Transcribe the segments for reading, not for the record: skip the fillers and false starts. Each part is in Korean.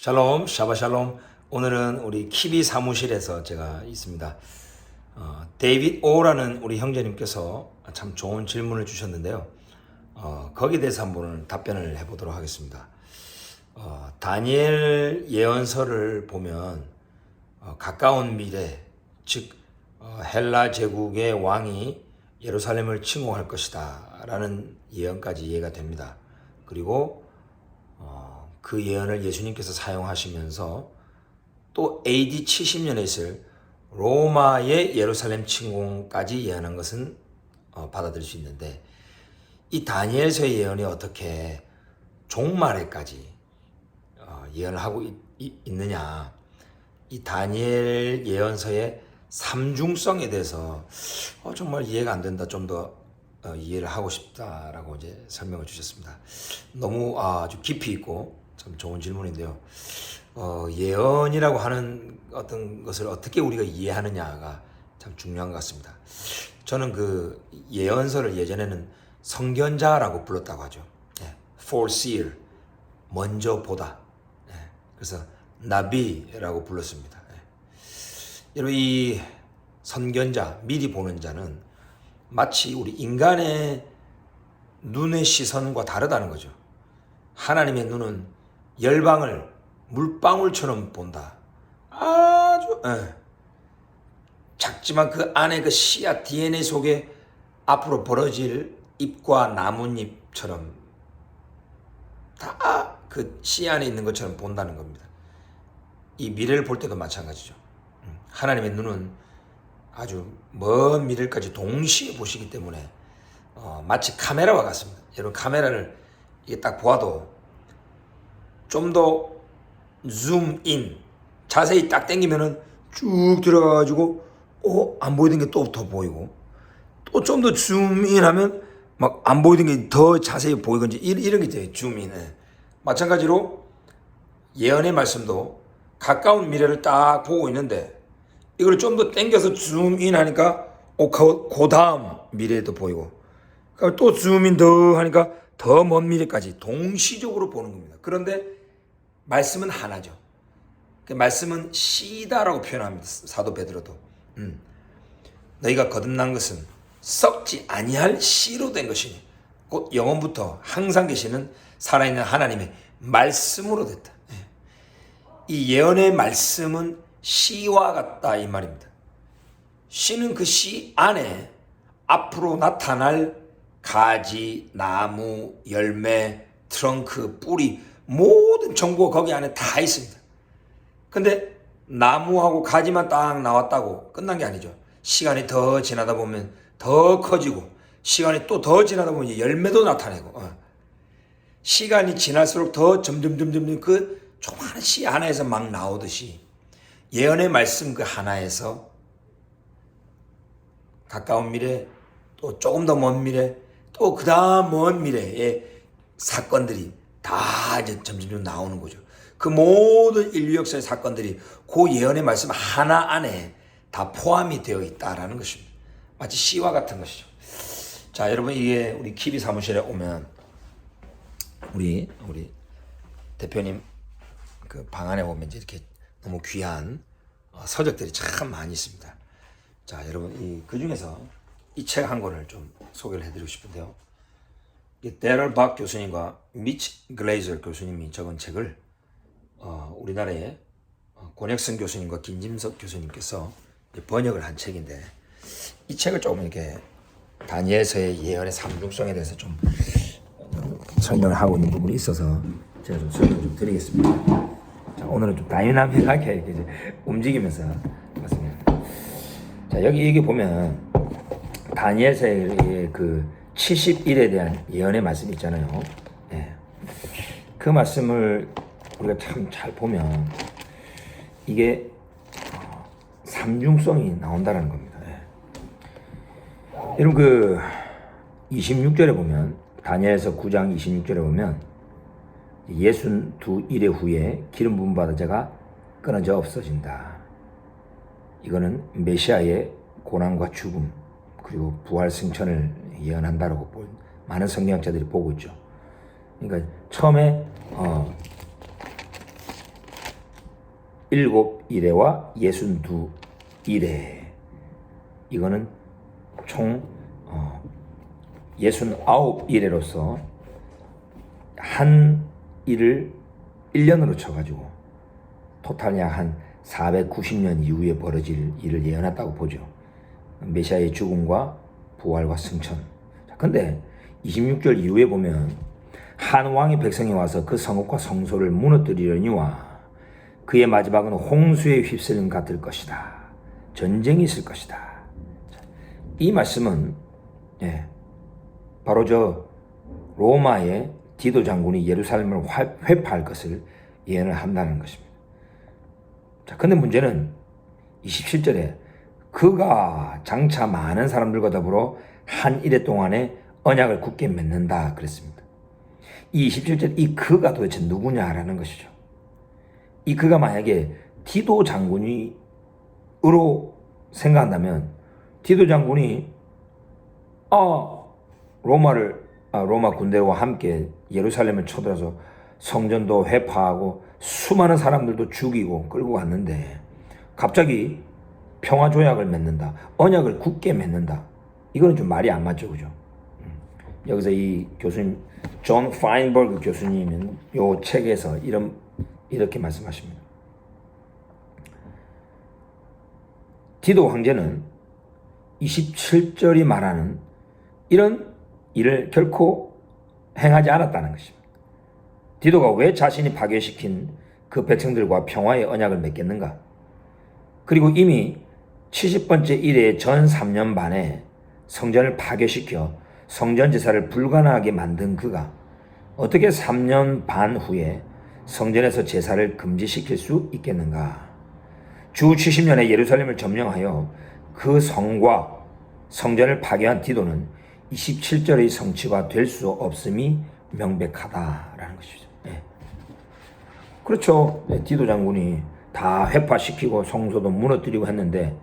샬롬, 샤바샬롬. 오늘은 우리 키비 사무실에서 제가 있습니다. 데이빗 오라는 우리 형제님께서 참 좋은 질문을 주셨는데요. 거기에 대해서 한번 답변을 해보도록 하겠습니다. 다니엘 예언서를 보면 가까운 미래, 즉 헬라 제국의 왕이 예루살렘을 침공할 것이다 라는 예언까지 이해가 됩니다. 그리고 그 예언을 예수님께서 사용하시면서 또 AD 70년에 있을 로마의 예루살렘 침공까지 예언한 것은 받아들일 수 있는데, 이 다니엘서의 예언이 어떻게 종말에까지 예언을 하고 있느냐, 이 다니엘 예언서의 삼중성에 대해서 정말 이해가 안 된다, 좀 더 이해를 하고 싶다라고 이제 설명을 주셨습니다. 너무 아주 깊이 있고 참 좋은 질문인데요. 예언이라고 하는 어떤 것을 어떻게 우리가 이해하느냐가 참 중요한 것 같습니다. 저는 그 예언서를 예전에는 선견자라고 불렀다고 하죠. foreseer, 먼저 보다. 그래서 나비라고 불렀습니다. 여러분, 이 선견자, 미리 보는 자는 마치 우리 인간의 눈의 시선과 다르다는 거죠. 하나님의 눈은 열방을 물방울처럼 본다. 아주 작지만 그 안에 그 씨앗 DNA 속에 앞으로 벌어질 잎과 나뭇잎처럼 다 그 씨 안에 있는 것처럼 본다는 겁니다. 이 미래를 볼 때도 마찬가지죠. 하나님의 눈은 아주 먼 미래까지 동시에 보시기 때문에 마치 카메라와 같습니다. 여러분, 카메라를 이게 딱 보아도 좀 더 줌인, 자세히 딱 당기면은 쭉 들어가가지고 안 보이던 게 또 더 보이고, 또 좀 더 줌인하면 막 안 보이던 게 더 자세히 보이건지 이런 게 돼요. 줌인. 마찬가지로 예언의 말씀도 가까운 미래를 딱 보고 있는데, 이걸 좀 더 당겨서 줌인 하니까 그 다음 미래도 보이고, 또 줌인 더 하니까 더 먼 미래까지 동시적으로 보는 겁니다. 그런데 말씀은 하나죠. 그 말씀은 씨다라고 표현합니다. 사도 베드로도. 너희가 거듭난 것은 썩지 아니할 씨로 된 것이니 곧 영원부터 항상 계시는 살아있는 하나님의 말씀으로 됐다. 이 예언의 말씀은 씨와 같다 이 말입니다. 씨는 그 씨 안에 앞으로 나타날 가지, 나무, 열매, 트렁크, 뿌리, 모든 정보가 거기 안에 다 있습니다. 근데 나무하고 가지만 딱 나왔다고 끝난 게 아니죠. 시간이 더 지나다 보면 더 커지고, 시간이 또 더 지나다 보면 열매도 나타내고, 시간이 지날수록 더 점점 그 조그마한 씨 하나에서 막 나오듯이 예언의 말씀 그 하나에서 가까운 미래, 또 조금 더 먼 미래, 또 그 다음 먼 미래의 사건들이 다 이제 점점 나오는 거죠. 그 모든 인류 역사의 사건들이 그 예언의 말씀 하나 안에 다 포함이 되어 있다라는 것입니다. 마치 씨와 같은 것이죠. 자, 여러분, 이게 우리 키비 사무실에 오면 우리 대표님 그 방 안에 보면 이렇게 너무 귀한 서적들이 참 많이 있습니다. 자, 여러분, 그 중에서 이 책 한 권을 좀 소개를 해드리고 싶은데요. 데럴 박 교수님과 미치 글레이저 교수님이 적은 책을 우리나라의 권혁선 교수님과 김진석 교수님께서 번역을 한 책인데, 이 책을 조금 이렇게 다니엘서의 예언의 삼중성에 대해서 좀 설명을 하고 있는 부분이 있어서 제가 좀 설명을 좀 드리겠습니다. 자, 오늘은 좀 다이나믹하게 이렇게 이제 움직이면서 맞습니다. 자, 여기 보면 다니엘서의 그 70일에 대한 예언의 말씀이 있잖아요. 그 말씀을 우리가 참 잘 보면 이게 삼중성이 나온다라는 겁니다. 여러분, 그 26절에 보면, 다니엘서 9장 26절에 보면 62일의 후에 기름 부음 받은 자가 끊어져 없어진다. 이거는 메시아의 고난과 죽음 그리고 부활 승천을 예언한다라고 많은 성경학자들이 보고 있죠. 그러니까 처음에 7이레와 62이레. 이거는 총 69이레로서 한 일을 1년으로 쳐가지고 토탈 약 한 490년 이후에 벌어질 일을 예언했다고 보죠. 메시아의 죽음과 부활과 승천. 근데 26절 이후에 보면 한 왕의 백성이 와서 그 성읍과 성소를 무너뜨리려니와 그의 마지막은 홍수에 휩쓸림 같을 것이다. 전쟁이 있을 것이다. 이 말씀은 바로 저 로마의 디도 장군이 예루살렘을 회파할 것을 예언을 한다는 것입니다. 자, 근데 문제는 27절에 그가 장차 많은 사람들과 더불어 한 이래 동안에 언약을 굳게 맺는다 그랬습니다. 이 27절 이 그가 도대체 누구냐라는 것이죠. 이 그가 만약에 디도 장군이로 생각한다면 디도 장군이 로마 군대와 함께 예루살렘을 쳐들어서 성전도 회파하고 수많은 사람들도 죽이고 끌고 갔는데 갑자기 평화 조약을 맺는다. 언약을 굳게 맺는다. 이거는 좀 말이 안 맞죠, 그죠? 여기서 이 교수님 존 파인버그 교수님은 요 책에서 이렇게 말씀하십니다. 디도 황제는 27절이 말하는 이런 일을 결코 행하지 않았다는 것입니다. 디도가 왜 자신이 파괴시킨 그 백성들과 평화의 언약을 맺겠는가? 그리고 이미 70번째 이래의 전 3년 반에 성전을 파괴시켜 성전 제사를 불가능하게 만든 그가 어떻게 3년 반 후에 성전에서 제사를 금지시킬 수 있겠는가? 주 70년에 예루살렘을 점령하여 그 성과 성전을 파괴한 디도는 27절의 성취가 될 수 없음이 명백하다라는 것이죠. 그렇죠. 디도 장군이 다 회파시키고 성소도 무너뜨리고 했는데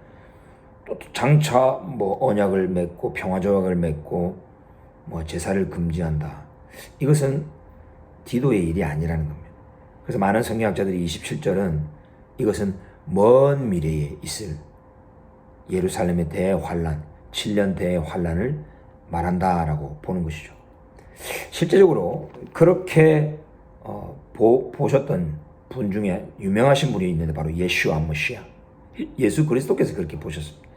또 장차 언약을 맺고 평화조약을 맺고 제사를 금지한다. 이것은 디도의 일이 아니라는 겁니다. 그래서 많은 성경학자들이 27절은 이것은 먼 미래에 있을 예루살렘의 대환란, 7년 대환란을 말한다라고 보는 것이죠. 실제적으로 그렇게 보셨던 분 중에 유명하신 분이 있는데 바로 예슈아 머시아, 예수 그리스도께서 그렇게 보셨습니다.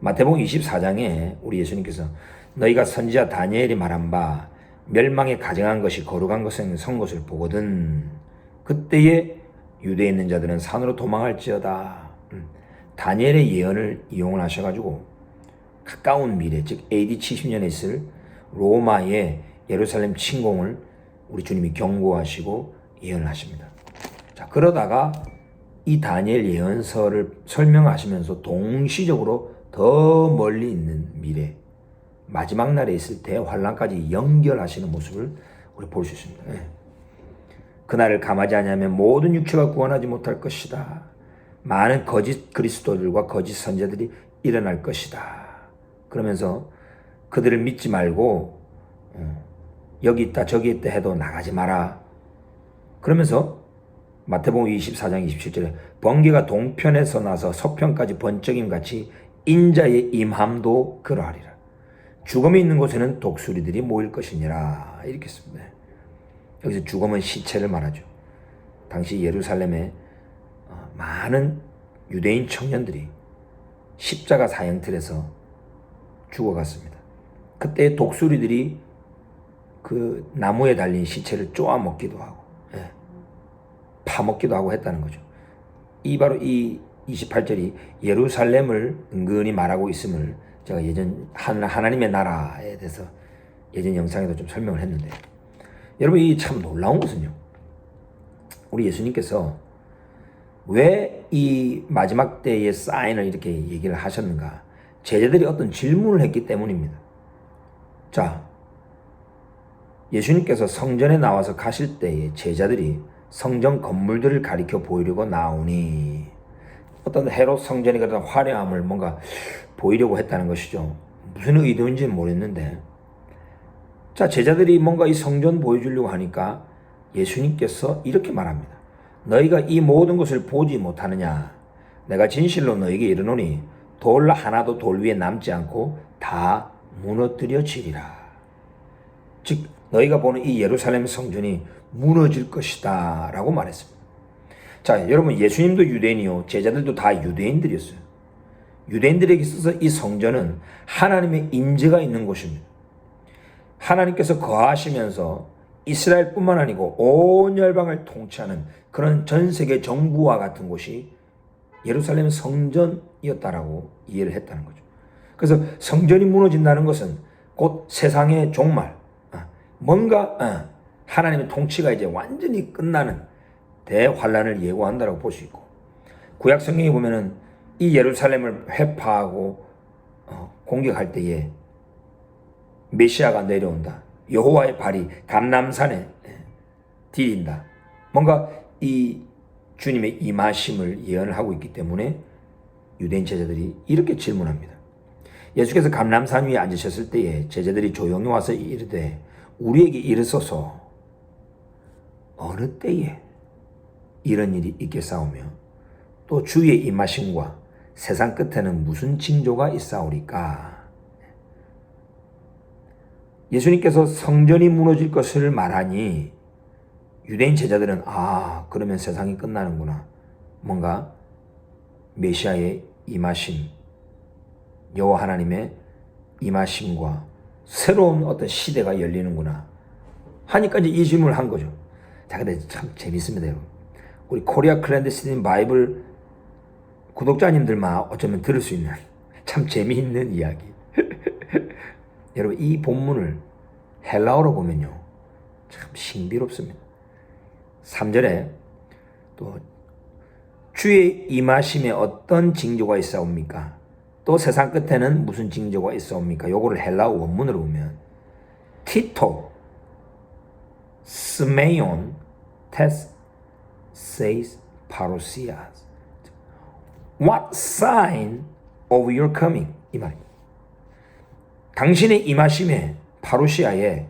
마태복음 24장에 우리 예수님께서 너희가 선지자 다니엘이 말한 바 멸망에 가증한 것이 거룩한 것은 선 것을 보거든 그때에 유대에 있는 자들은 산으로 도망할지어다. 다니엘의 예언을 이용을 하셔가지고 가까운 미래, 즉 AD 70년에 있을 로마의 예루살렘 침공을 우리 주님이 경고하시고 예언을 하십니다. 자, 그러다가 이 다니엘 예언서를 설명하시면서 동시적으로 더 멀리 있는 미래, 마지막 날에 있을 대환란까지 연결하시는 모습을 우리 볼 수 있습니다. 그날을 감하지 아니하면 모든 육체가 구원하지 못할 것이다. 많은 거짓 그리스도들과 거짓 선지자들이 일어날 것이다. 그러면서 그들을 믿지 말고 여기 있다 저기 있다 해도 나가지 마라. 그러면서 마태복음 24장 27절에 번개가 동편에서 나서 서편까지 번쩍임 같이 인자의 임함도 그러하리라. 죽음이 있는 곳에는 독수리들이 모일 것이니라. 이렇게 씁니다. 여기서 죽음은 시체를 말하죠. 당시 예루살렘에 많은 유대인 청년들이 십자가 사형틀에서 죽어갔습니다. 그때 독수리들이 그 나무에 달린 시체를 쪼아먹기도 하고 파먹기도 하고 했다는 거죠. 바로 이 28절이 예루살렘을 은근히 말하고 있음을 제가 예전 하나님의 나라에 대해서 예전 영상에도 좀 설명을 했는데, 여러분 이 참 놀라운 것은요, 우리 예수님께서 왜 이 마지막 때의 사인을 이렇게 얘기를 하셨는가? 제자들이 어떤 질문을 했기 때문입니다. 자, 예수님께서 성전에 나와서 가실 때에 제자들이 성전 건물들을 가리켜 보이려고 나오니 어떤 헤롯 성전이 그런 화려함을 뭔가 보이려고 했다는 것이죠. 무슨 의도인지는 모르겠는데, 자, 제자들이 뭔가 이 성전 보여주려고 하니까 예수님께서 이렇게 말합니다. 너희가 이 모든 것을 보지 못하느냐? 내가 진실로 너희에게 이르노니 돌 하나도 돌 위에 남지 않고 다 무너뜨려지리라. 즉 너희가 보는 이 예루살렘 성전이 무너질 것이다 라고 말했습니다. 자, 여러분, 예수님도 유대인이요 제자들도 다 유대인들이었어요. 유대인들에게 있어서 이 성전은 하나님의 임재가 있는 곳입니다. 하나님께서 거하시면서 이스라엘뿐만 아니고 온 열방을 통치하는 그런 전 세계 정부와 같은 곳이 예루살렘 성전이었다라고 이해를 했다는 거죠. 그래서 성전이 무너진다는 것은 곧 세상의 종말, 뭔가 하나님의 통치가 이제 완전히 끝나는 대환란을 예고한다라고 볼 수 있고, 구약 성경에 보면은 이 예루살렘을 회파하고 공격할 때에 메시아가 내려온다. 여호와의 발이 감람산에 디딘다. 뭔가 이 주님의 임하심을 예언을 하고 있기 때문에 유대인 제자들이 이렇게 질문합니다. 예수께서 감람산 위에 앉으셨을 때에 제자들이 조용히 와서 이르되 우리에게 이르소서 어느 때에 이런 일이 있겠사오며 또 주의 임하심과 세상 끝에는 무슨 징조가 있사오리까? 예수님께서 성전이 무너질 것을 말하니 유대인 제자들은 그러면 세상이 끝나는구나. 뭔가 메시아의 임하심, 여호와 하나님의 임하심과 새로운 어떤 시대가 열리는구나 하니까 이제 이 질문을 한 거죠. 자, 근데 참 재밌습니다, 여러분. 우리 코리아 클랜데스틴 바이블 구독자님들만 어쩌면 들을 수 있는 참 재미있는 이야기. 여러분, 이 본문을 헬라어로 보면요 참 신비롭습니다. 3절에 또 주의 임하심에 어떤 징조가 있사옵니까? 또 세상 끝에는 무슨 징조가 있사옵니까? 요거를 헬라어 원문으로 보면 티토 스메온 테스 세이스 파로시아스 What sign of your coming? 이 말입니다. 당신의 임하심에 파루시아에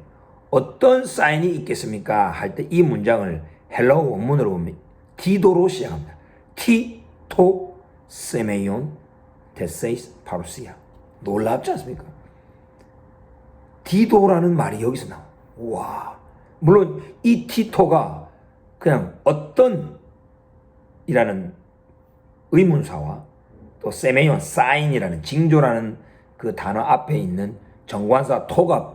어떤 사인이 있겠습니까? 할 때 이 문장을 헬라어 원문으로 보면 디도로 시작합니다. 티토 세메온 테세이스 파루시아. 놀랍지 않습니까? 디도라는 말이 여기서 나와. 와, 물론 이 티토가 그냥 어떤 이라는 의문사와 또 세메온 사인이라는 징조라는 그 단어 앞에 있는 정관사 토가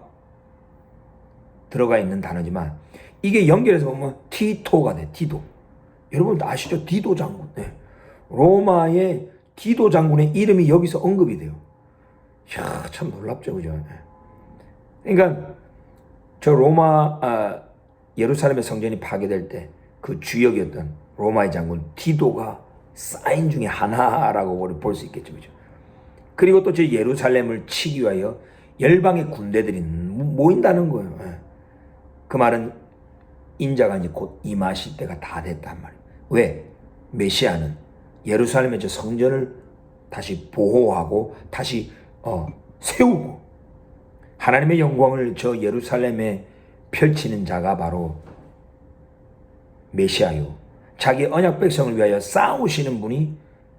들어가 있는 단어지만 이게 연결해서 보면 티토가 돼. 디도. 여러분 아시죠? 디도 장군. 네. 로마의 디도 장군의 이름이 여기서 언급이 돼요. 이야, 참 놀랍죠, 그죠? 네. 그러니까 저 로마 예루살렘의 성전이 파괴될 때 그 주역이었던 로마의 장군 디도가 사인 중에 하나라고 볼 수 있겠죠, 그죠? 그리고 또 저 예루살렘을 치기 위하여 열방의 군대들이 모인다는 거예요. 그 말은 인자가 이제 곧 임하실 때가 다 됐단 말이에요. 왜? 메시아는 예루살렘의 저 성전을 다시 보호하고 다시 세우고 하나님의 영광을 저 예루살렘에 펼치는 자가 바로 메시아요. 자기 언약 백성을 위하여 싸우시는 분이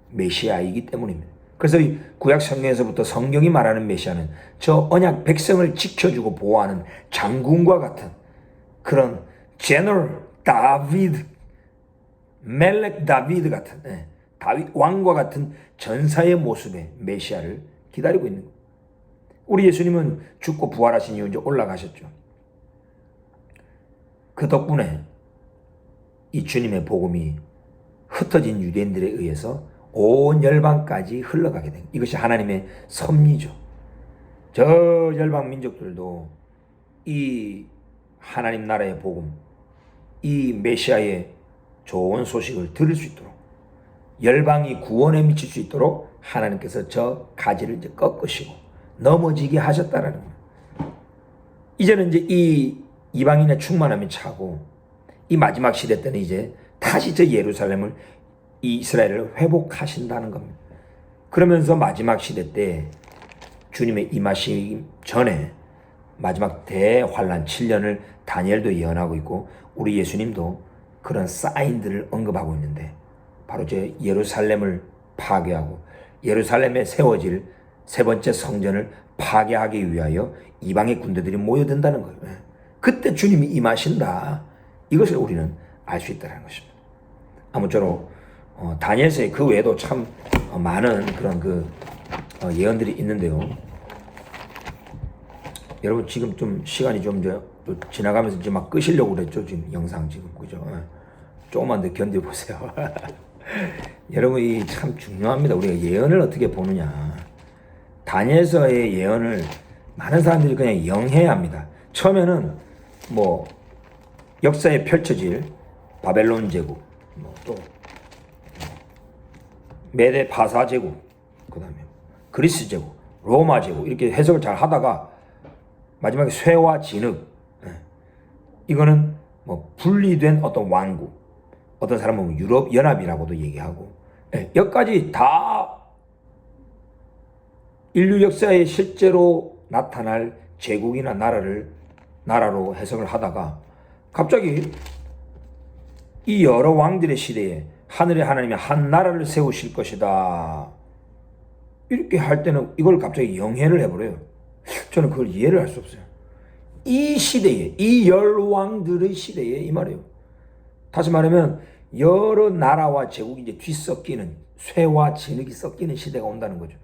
메시아이기 때문입니다. 그래서 구약 성경에서부터 성경이 말하는 메시아는 저 언약 백성을 지켜주고 보호하는 장군과 같은 그런 제너럴 다비드, 멜렉 다비드 같은 다윗 왕과 같은 전사의 모습의 메시아를 기다리고 있는 거예요. 우리 예수님은 죽고 부활하신 이후 이제 올라가셨죠. 그 덕분에 이 주님의 복음이 흩어진 유대인들에 의해서 온 열방까지 흘러가게 된 이것이 하나님의 섭리죠. 저 열방 민족들도 이 하나님 나라의 복음, 이 메시아의 좋은 소식을 들을 수 있도록 열방이 구원에 미칠 수 있도록 하나님께서 저 가지를 이제 꺾으시고 넘어지게 하셨다라는 거예요. 이제는 이제 이 이방인의 충만함이 차고 이 마지막 시대 때는 이제 다시 저 예루살렘을 이스라엘을 회복하신다는 겁니다. 그러면서 마지막 시대 때 주님의 임하시기 전에 마지막 대환란 7년을 다니엘도 예언하고 있고 우리 예수님도 그런 사인들을 언급하고 있는데 바로 제 예루살렘을 파괴하고 예루살렘에 세워질 세 번째 성전을 파괴하기 위하여 이방의 군대들이 모여든다는 거예요. 그때 주님이 임하신다. 이것을 우리는 알 수 있다는 것입니다. 아무쪼록 다니엘서에 그 외에도 참 많은 그런 예언들이 있는데요. 여러분 지금 좀 시간이 좀 지나가면서 이제 막 끄시려고 그랬죠. 지금 영상 지금 그죠? 조금만 더 견뎌보세요. 여러분 이 참 중요합니다. 우리가 예언을 어떻게 보느냐. 다니엘서의 예언을 많은 사람들이 그냥 영해합니다. 처음에는 뭐 역사에 펼쳐질 바벨론 제국, 또 메데 파사 제국, 그다음에 그리스 제국, 로마 제국 이렇게 해석을 잘 하다가 마지막에 쇠와 진흙, 이거는 뭐 분리된 어떤 왕국, 어떤 사람은 유럽 연합이라고도 얘기하고, 여기까지 다 인류 역사에 실제로 나타날 제국이나 나라로 해석을 하다가 갑자기 이 여러 왕들의 시대에 하늘의 하나님이 한 나라를 세우실 것이다. 이렇게 할 때는 이걸 갑자기 영해를 해버려요. 저는 그걸 이해를 할 수 없어요. 이 시대에, 이 열왕들의 시대에 이 말이에요. 다시 말하면 여러 나라와 제국이 이제 뒤섞이는 쇠와 진흙이 섞이는 시대가 온다는 거죠.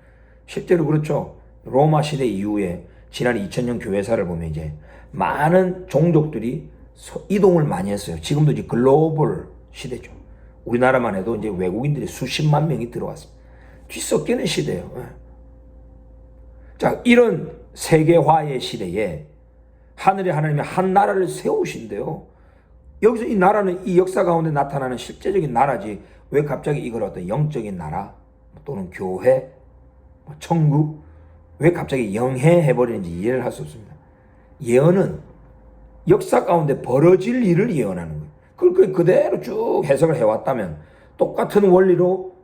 실제로 그렇죠. 로마 시대 이후에 지난 2000년 교회사를 보면 이제 많은 종족들이 이동을 많이 했어요. 지금도 이제 글로벌 시대죠. 우리나라만 해도 이제 외국인들이 수십만 명이 들어왔습니다. 뒤섞이는 시대예요. 자, 이런 세계화의 시대에 하늘의 하나님이 한 나라를 세우신대요. 여기서 이 나라는 이 역사 가운데 나타나는 실제적인 나라지 왜 갑자기 이걸 어떤 영적인 나라 또는 교회, 천국 왜 갑자기 영해해버리는지 이해를 할 수 없습니다. 예언은 역사 가운데 벌어질 일을 예언하는 거예요. 그걸 그대로 쭉 해석을 해왔다면 똑같은 원리로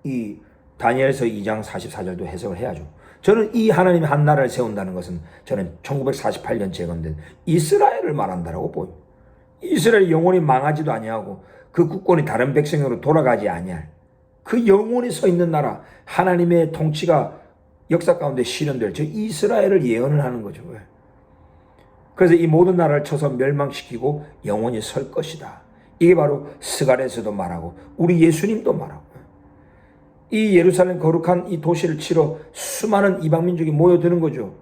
이 다니엘서 2장 44절도 해석을 해야죠. 저는 이 하나님이 한 나라를 세운다는 것은 저는 1948년 재건된 이스라엘을 말한다라고 보입니다. 이스라엘이 영원히 망하지도 아니하고 그 국권이 다른 백성으로 돌아가지 아니할 그 영원히 서 있는 나라, 하나님의 통치가 역사 가운데 실현될 저 이스라엘을 예언을 하는 거죠. 그래서 이 모든 나라를 쳐서 멸망시키고 영원히 설 것이다. 이게 바로 스가랴에서도 말하고 우리 예수님도 말하고 이 예루살렘 거룩한 이 도시를 치러 수많은 이방 민족이 모여드는 거죠.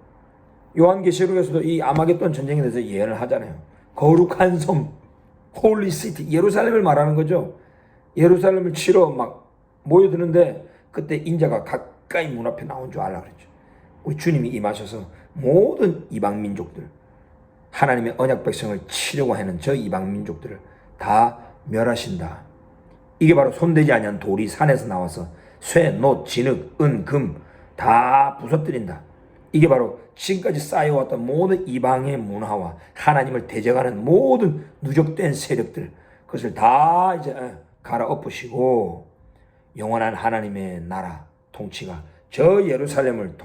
요한계시록에서도 이 아마겟돈 전쟁에 대해서 예언을 하잖아요. 거룩한 성, 홀리 시티, 예루살렘을 말하는 거죠. 예루살렘을 치러 막 모여드는데 그때 인자가 가까이 문 앞에 나온 줄 알라 그랬죠. 우리 주님이 임하셔서 모든 이방 민족들, 하나님의 언약 백성을 치려고 하는 저 이방 민족들을 다 멸하신다. 이게 바로 손대지 아니한 돌이 산에서 나와서 쇠, 놋, 진흙, 은, 금 다 부서뜨린다. 이게 바로 지금까지 쌓여왔던 모든 이방의 문화와 하나님을 대적하는 모든 누적된 세력들, 그것을 다 이제 갈아엎으시고 영원한 하나님의 나라 통치가 저 예루살렘을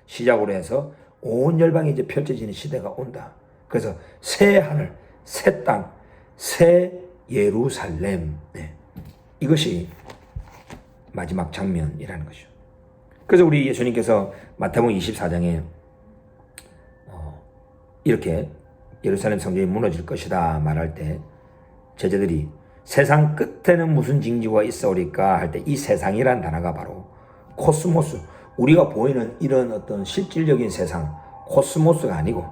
시작으로 해서 온 열방에 이제 펼쳐지는 시대가 온다. 그래서 새 하늘, 새 땅, 새 예루살렘, 이것이 마지막 장면이라는 것이죠. 그래서 우리 예수님께서 마태복음 24장에 이렇게 예루살렘 성전이 무너질 것이다 말할 때 제자들이 세상 끝에는 무슨 징조가 있어오리까 할 때 이 세상이란 단어가 바로 코스모스, 우리가 보이는 이런 어떤 실질적인 세상 코스모스가 아니고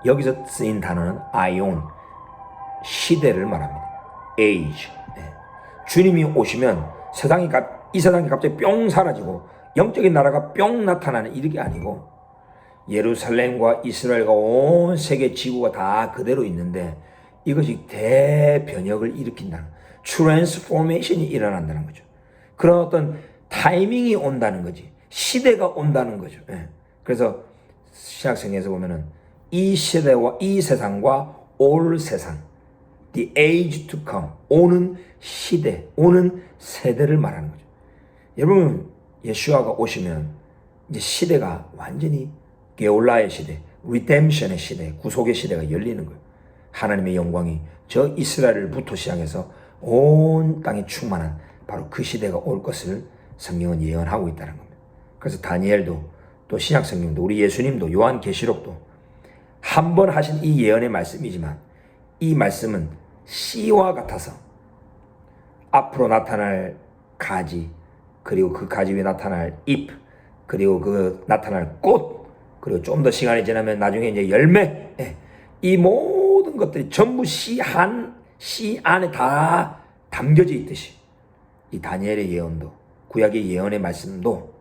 여기서 쓰인 단어는 아이온, 시대를 말합니다. age. 주님이 오시면 이 세상이 갑자기 뿅 사라지고 영적인 나라가 뿅 나타나는 이게 아니고 예루살렘과 이스라엘과 온 세계 지구가 다 그대로 있는데 이것이 대변혁을 일으킨다는, 트랜스포메이션이 일어난다는 거죠. 그런 어떤 타이밍이 온다는 거지, 시대가 온다는 거죠. 그래서 신약성경에서 보면은 이 시대와 이 세상과 올 세상, the age to come, 오는 시대, 오는 세대를 말하는 거죠. 여러분, 예수아가 오시면 이제 시대가 완전히 게올라의 시대, 리뎀션의 시대, 구속의 시대가 열리는 거예요. 하나님의 영광이 저 이스라엘부터 시작해서 온 땅에 충만한 바로 그 시대가 올 것을 성경은 예언하고 있다는 겁니다. 그래서 다니엘도 또 신약 성경도 우리 예수님도 요한계시록도 한 번 하신 이 예언의 말씀이지만 이 말씀은 씨와 같아서 앞으로 나타날 가지, 그리고 그 가지 위에 나타날 잎, 그리고 그 나타날 꽃, 그리고 좀 더 시간이 지나면 나중에 이제 열매, 이 모든 것들이 전부 씨 안에 다 담겨져 있듯이 이 다니엘의 예언도, 구약의 예언의 말씀도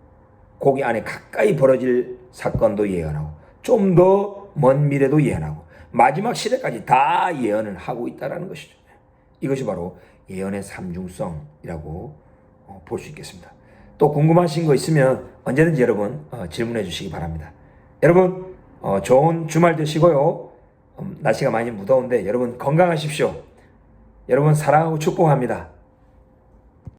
거기 안에 가까이 벌어질 사건도 예언하고 좀 더 먼 미래도 예언하고 마지막 시대까지 다 예언을 하고 있다는 것이죠. 이것이 바로 예언의 삼중성이라고 볼 수 있겠습니다. 또 궁금하신 거 있으면 언제든지 여러분 질문해 주시기 바랍니다. 여러분 좋은 주말 되시고요. 날씨가 많이 무더운데 여러분 건강하십시오. 여러분 사랑하고 축복합니다.